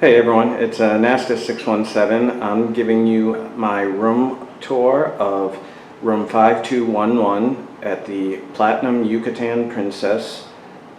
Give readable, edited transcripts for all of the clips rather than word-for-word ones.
Hey everyone, it's Nastus617. I'm giving you my room tour of room 5211 at the Platinum Yucatan Princess,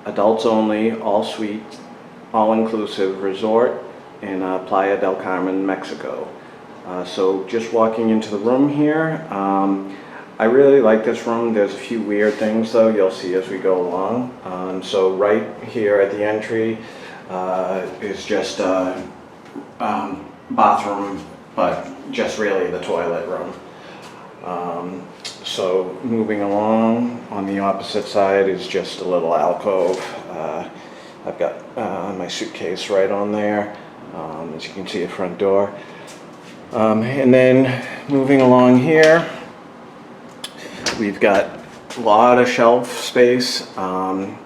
adults only, all suite, all-inclusive resort in Playa del Carmen, Mexico. So just walking into the room here, I really like this room. There's a few weird things though you'll see as we go along. So right here at the entry is just a bathroom, but just really the toilet room. So moving along, on the opposite side is just a little alcove. I've got my suitcase right on there, as you can see, a front door. And then moving along here, we've got a lot of shelf space, some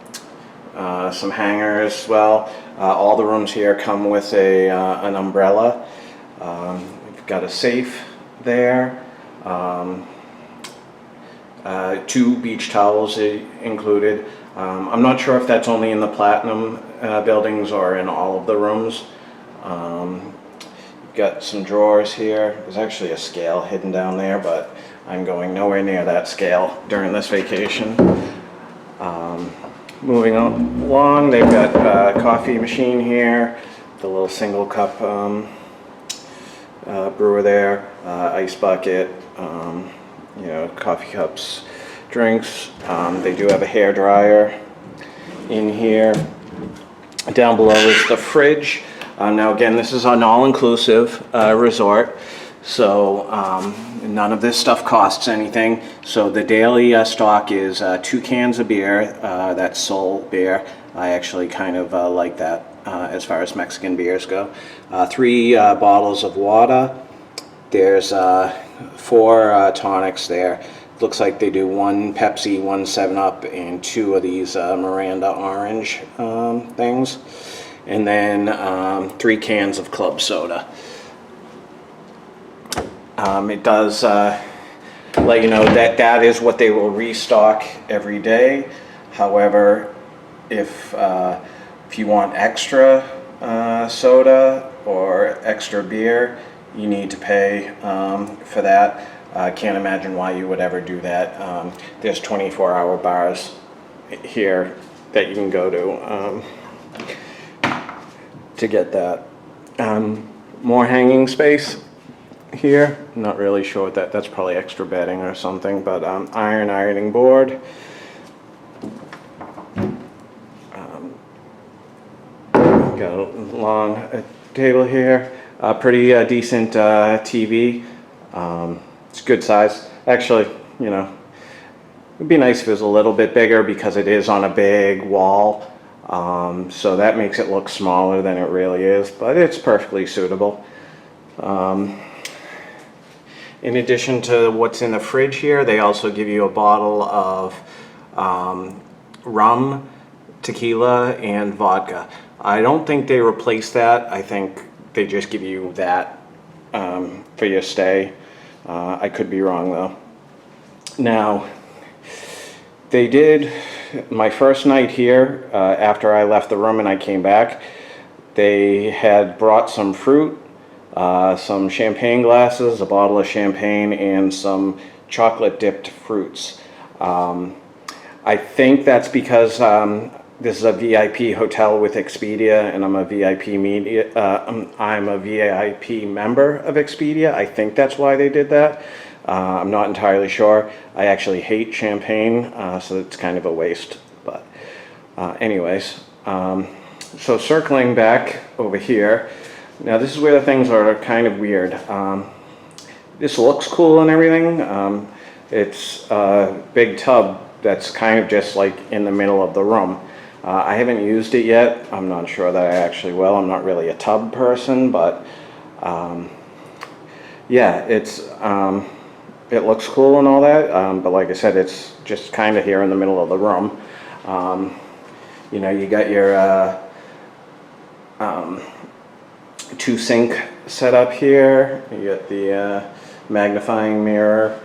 hangers as well. All the rooms here come with an umbrella. We've got a safe there. 2 beach towels included. I'm not sure if that's only in the Platinum buildings or in all of the rooms. Got some drawers here. There's actually a scale hidden down there, but I'm going nowhere near that scale during this vacation. Moving along, they've got a coffee machine here, the little single cup brewer there, ice bucket, coffee cups, drinks. They do have a hair dryer in here. Down below is the fridge. Now again, this is an all-inclusive resort, so none of this stuff costs anything. So the daily stock is 2 cans of beer, that's Sol beer. I actually kind of like that as far as Mexican beers go. 3 bottles of water. There's 4 tonics there. Looks like they do 1 Pepsi, 1 7-Up, and 2 of these Miranda Orange things. And then 3 cans of club soda. It does let you know that that is what they will restock every day. However, if you want extra soda or extra beer, you need to pay for that. I can't imagine why you would ever do that. There's 24-hour bars here that you can go to get that. More hanging space here. Not really sure what that's probably extra bedding or something, but ironing board. Got a long table here. Pretty decent TV. It's good size. Actually, it'd be nice if it was a little bit bigger because it is on a big wall. So that makes it look smaller than it really is, but it's perfectly suitable. In addition to what's in the fridge here, they also give you a bottle of rum, tequila, and vodka. I don't think they replace that. I think they just give you that for your stay. I could be wrong though. Now, they did, my first night here, after I left the room and I came back, they had brought some fruit, some champagne glasses, a bottle of champagne, and some chocolate dipped fruits. I think that's because this is a VIP hotel with Expedia, and I'm a VIP member of Expedia. I think that's why they did that. I'm not entirely sure. I actually hate champagne, so it's kind of a waste. But anyways, so circling back over here, now this is where the things are kind of weird. This looks cool and everything. It's a big tub that's kind of just like in the middle of the room. I haven't used it yet. I'm not sure that I actually will. I'm not really a tub person, but yeah, it looks cool and all that, but like I said, it's just kind of here in the middle of the room. You got your 2 sink set up here. You got the magnifying mirror,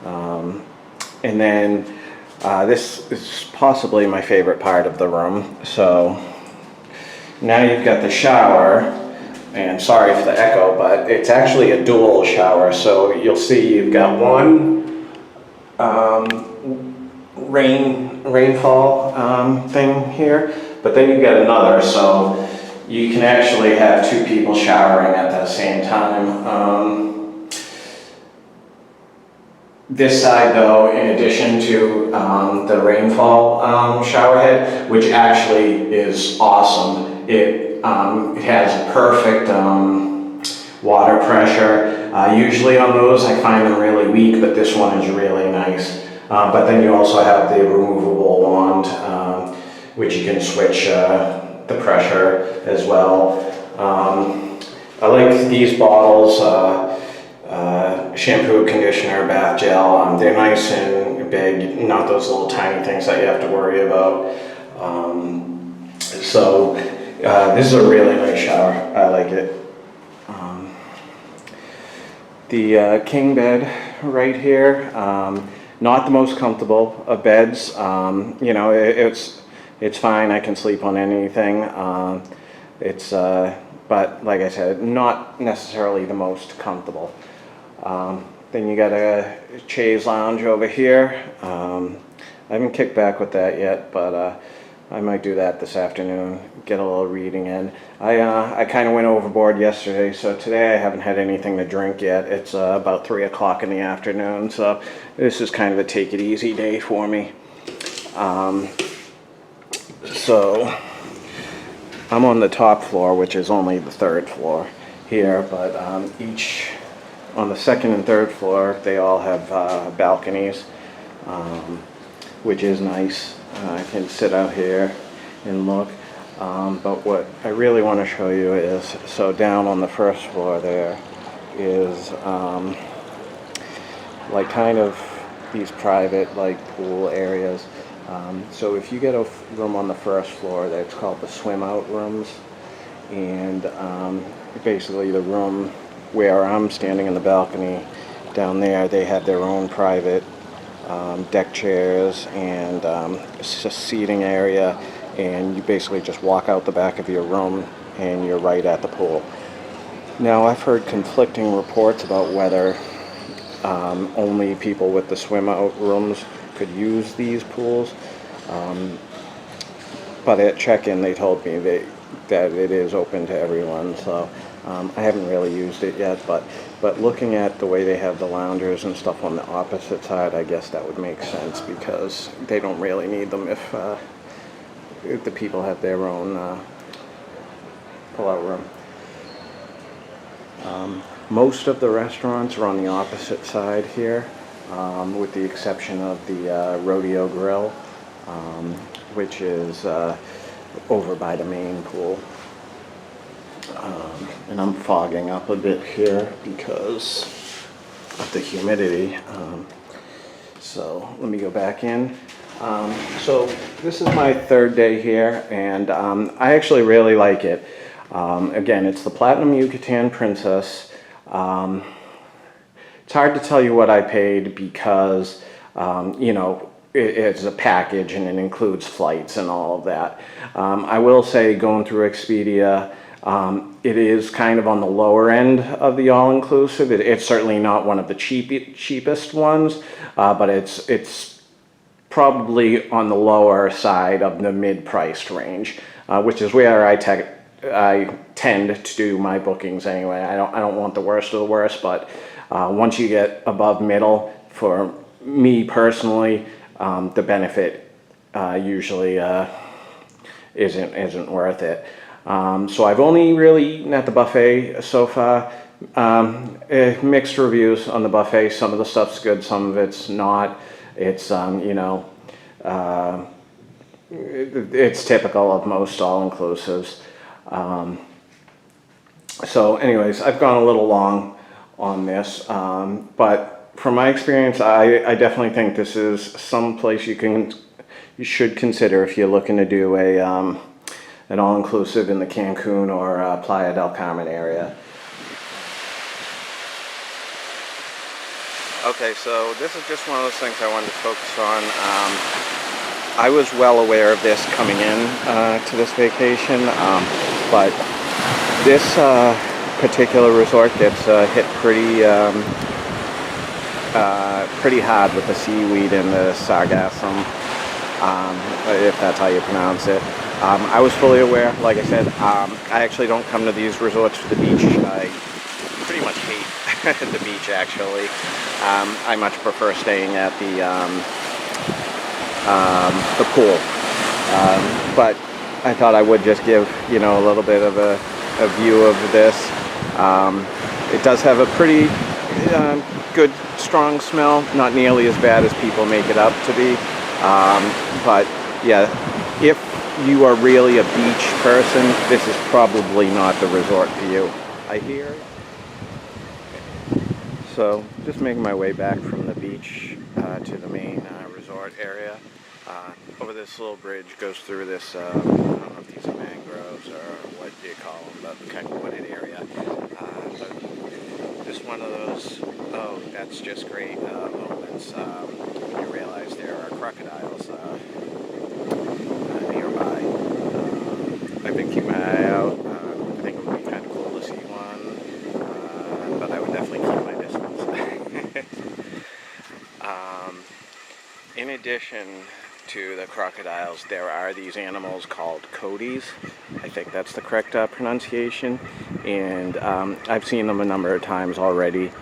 and then this is possibly my favorite part of the room. So now you've got the shower. And sorry for the echo, but it's actually a dual shower. So you'll see you've got one rainfall thing here, but then you've got another. So you can actually have two people showering at the same time. This side, though, in addition to the rainfall shower head, which actually is awesome, it has perfect water pressure. Usually on those I find them really weak, but this one is really nice. But then you also have the removable wand, which you can switch the pressure as well. I like these bottles. Shampoo, conditioner, bath gel. They're nice and big, not those little tiny things that you have to worry about. This is a really nice shower. I like it. The king bed right here, not the most comfortable of beds. You know, it's fine. I can sleep on anything. But like I said, not necessarily the most comfortable. Then you got a Chaise Lounge over here. I haven't kicked back with that yet, but I might do that this afternoon, get a little reading in. I kind of went overboard yesterday, so today I haven't had anything to drink yet. It's about 3 o'clock in the afternoon, so this is kind of a take it easy day for me. So I'm on the top floor, which is only the third floor here, but on the second and third floor, they all have balconies, which is nice. I can sit out here and look. But what I really want to show you is, so down on the first floor there is like kind of these private like pool areas. So if you get a room on the first floor, that's called the swim out rooms. And basically the room where I'm standing in the balcony down there, they have their own private deck chairs and seating area, and you basically just walk out the back of your room and you're right at the pool. Now I've heard conflicting reports about whether only people with the swim out rooms could use these pools, but at check-in they told me that it is open to everyone, so I haven't really used it yet, but looking at the way they have the loungers and stuff on the opposite side, I guess that would make sense, because they don't really need them if the people have their own pull-out room. Most of the restaurants are on the opposite side here, with the exception of the Rodeo Grill, which is over by the main pool. And I'm fogging up a bit here because of the humidity. So let me go back in. So this is my third day here, and I actually really like it. Again, it's the Platinum Yucatan Princess. It's hard to tell you what I paid because, you know, it's a package and it includes flights and all of that. I will say, going through Expedia, it is kind of on the lower end of the all-inclusive. It's certainly not one of the cheapest ones, but it's probably on the lower side of the mid-priced range, which is where I tend to do my bookings anyway. I don't want the worst of the worst, but once you get above middle, for me personally, the benefit usually isn't worth it. So I've only really eaten at the buffet so far. Mixed reviews on the buffet. Some of the stuff's good, some of it's not. It's you know, it's typical of most all-inclusives. So anyways, I've gone a little long on this, but from my experience, I definitely think this is some place you should consider if you're looking to do an all-inclusive in the Cancun or Playa del Carmen area. Okay, so this is just one of those things I wanted to focus on. I was well aware of this coming in to this vacation, but This particular resort gets hit pretty hard with the seaweed and the sargassum, if that's how you pronounce it. I was fully aware, like I said, I actually don't come to these resorts for the beach. I pretty much hate the beach, actually. I much prefer staying at the pool. But I thought I would just give, you know, a little bit of a view of this. It does have a pretty good, strong smell, not nearly as bad as people make it up to be. But yeah, if you are really a beach person, this is probably not the resort for you, I hear. So just making my way back from the beach to the main resort area. Over this little bridge goes through this, I don't know if these are mangroves or what do you call them, but kind of wooded area. But just one of those, oh, that's just great moments when you realize there are crocodiles nearby. I've been keeping my eye out. I think it would be kind of cool to see one, but I would definitely keep my distance. In addition to the crocodiles, there are these animals called coatis. I think that's the correct pronunciation, and I've seen them a number of times already.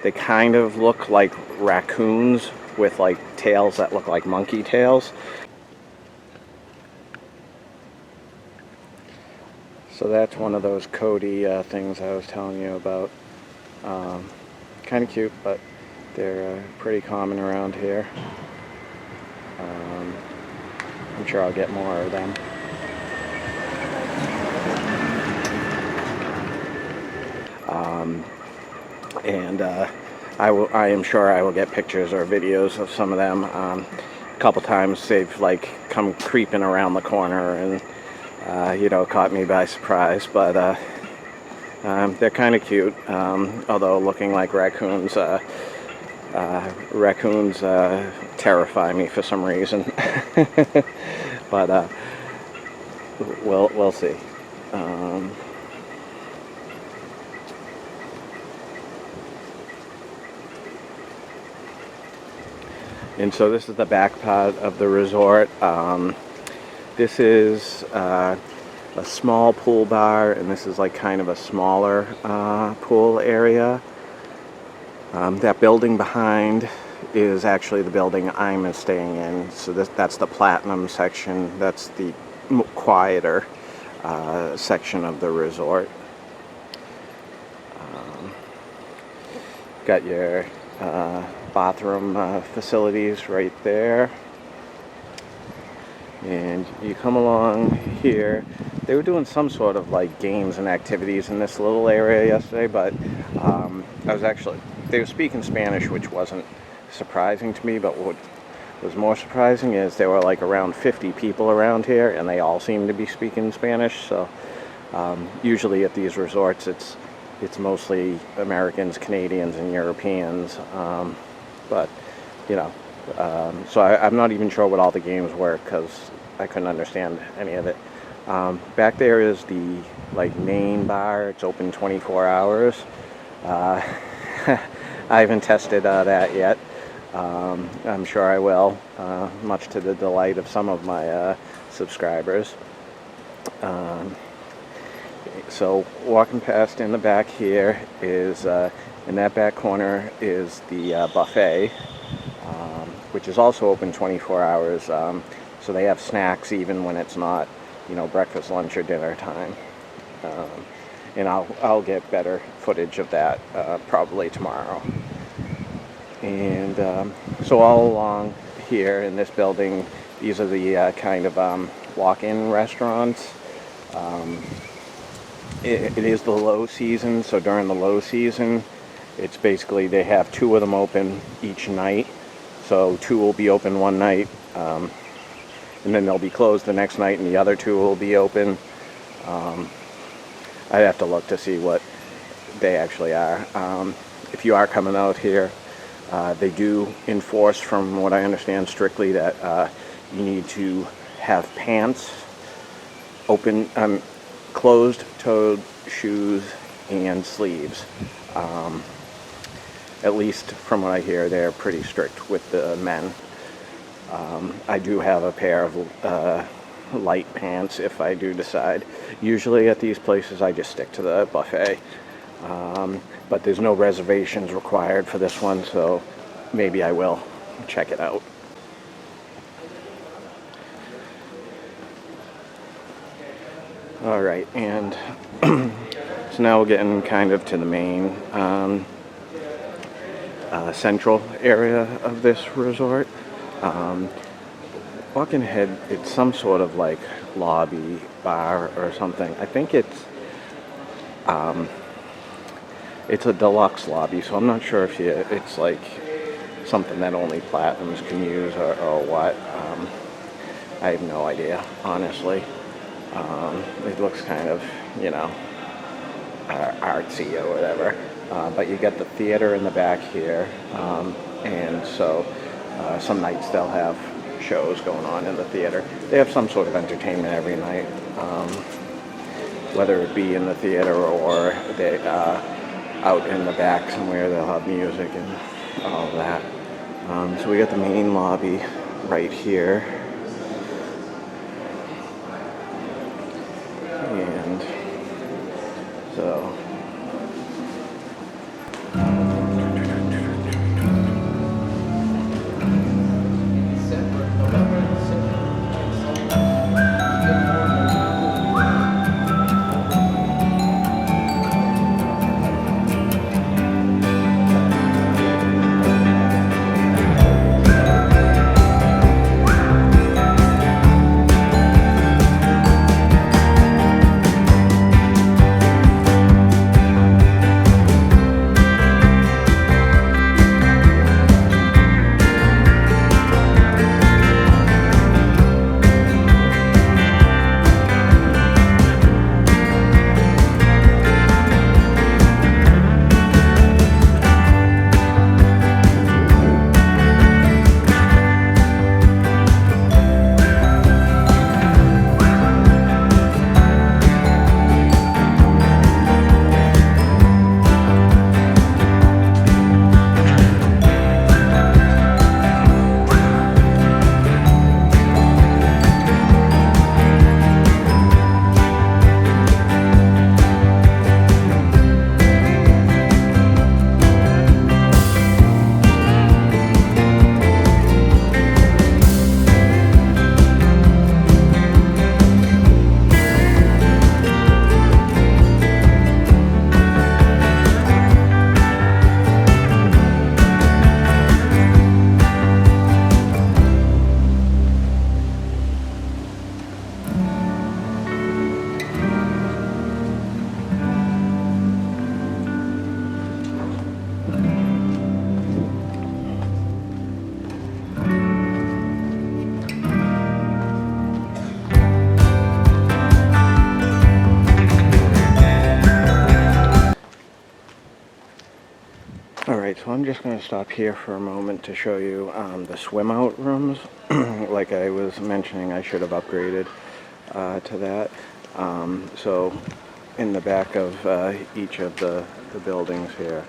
They kind of look like raccoons with like tails that look like monkey tails. So that's one of those coati things I was telling you about. Kind of cute, but they're pretty common around here. I'm sure I'll get more of them. I am sure I will get pictures or videos of some of them. A couple times they've like come creeping around the corner and you know, caught me by surprise, but they're kind of cute, although looking like raccoons. Raccoons terrify me for some reason, but we'll see. And so this is the back part of the resort. This is a small pool bar, and this is like kind of a smaller pool area. That building behind is actually the building I'm staying in. So that's the Platinum section. That's the quieter section of the resort. Got your bathroom facilities right there. And you come along here. They were doing some sort of like games and activities in this little area yesterday, but they were speaking Spanish, which wasn't surprising to me, but what was more surprising is there were like around 50 people around here, and they all seemed to be speaking Spanish. So usually at these resorts it's mostly Americans, Canadians, and Europeans, but you know, so I'm not even sure what all the games were because I couldn't understand any of it. Back there is the like main bar. It's open 24 hours. I haven't tested that yet. I'm sure I will, much to the delight of some of my subscribers. So walking past in the back here is, in that back corner is the buffet, which is also open 24 hours. So they have snacks even when it's not, you know, breakfast, lunch, or dinner time. And I'll get better footage of that probably tomorrow. And so all along here in this building, these are the kind of walk-in restaurants. It is the low season, so during the low season, it's basically they have 2 of them open each night. So 2 will be open one night, and then they'll be closed the next night, and the other 2 will be open. I'd have to look to see what they actually are. If you are coming out here, they do enforce, from what I understand, strictly that you need to have pants open, closed-toed shoes and sleeves. At least from what I hear, they're pretty strict with the men. I do have a pair of light pants if I do decide. Usually at these places I just stick to the buffet. But there's no reservations required for this one, so maybe I will check it out. All right, and so now we're getting kind of to the main central area of this resort. Walking ahead, it's some sort of like lobby bar or something. I think it's a deluxe lobby, so I'm not sure if it's like something that only platinums can use or what. I have no idea, honestly. It looks kind of, artsy or whatever. But you get the theater in the back here, and so some nights they'll have shows going on in the theater. They have some sort of entertainment every night, whether it be in the theater or they out in the back somewhere. They'll have music and all of that. So we got the main lobby right here. And so Alright, so I'm just going to stop here for a moment to show you the swim out rooms. Like I was mentioning, I should have upgraded to that. So in the back of each of the buildings here,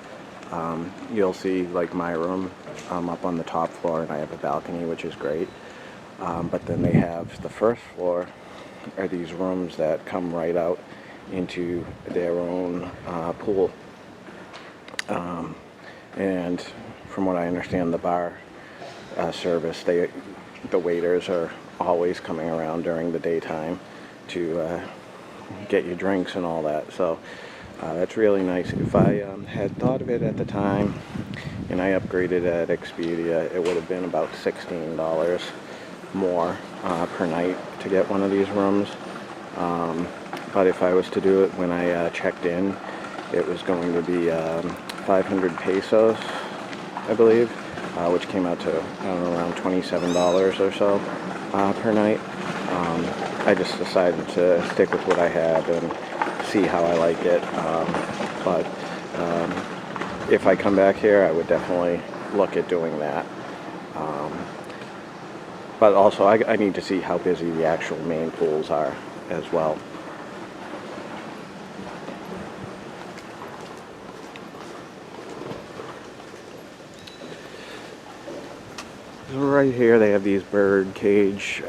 you'll see like my room up on the top floor, and I have a balcony, which is great. But then they have the first floor are these rooms that come right out into their own pool. And from what I understand, the bar service, the waiters are always coming around during the daytime to get you drinks and all that. So that's really nice. If I had thought of it at the time and I upgraded at Expedia, it would have been about $16 more per night to get one of these rooms. But if I was to do it when I checked in, it was going to be 500 pesos, I believe, which came out to around $27 or so per night. I just decided to stick with what I had and see how I like it. But if I come back here, I would definitely look at doing that. But also, I need to see how busy the actual main pools are as well. right here they have these bird cage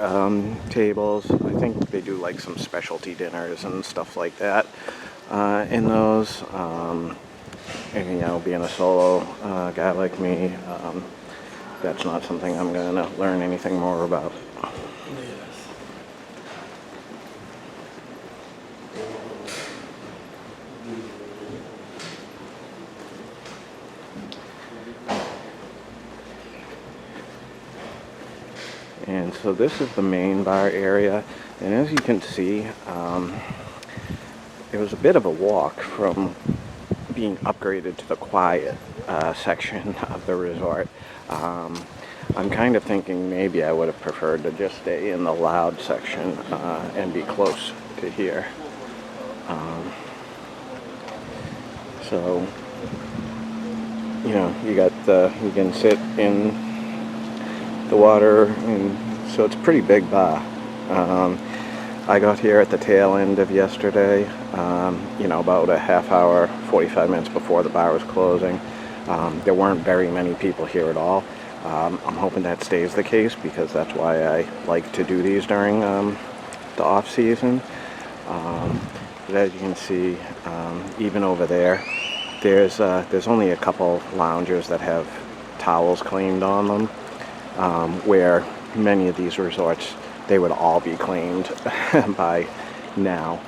tables. I think they do like some specialty dinners and stuff like that in those. And, you know, being a solo guy like me, that's not something I'm going to learn anything more about. And so this is the main bar area, and as you can see, it was a bit of a walk from being upgraded to the quiet section of the resort. I'm kind of thinking maybe I would have preferred to just stay in the loud section and be close to here. So, you know, you can sit in the water, and so it's a pretty big bar. I got here at the tail end of yesterday, you know, about a half hour, 45 minutes before the bar was closing. There weren't very many people here at all. I'm hoping that stays the case because that's why I like to do these during the off season. But as you can see, even over there, there's only a couple lounges that have towels claimed on them, where many of these resorts, they would all be claimed by now.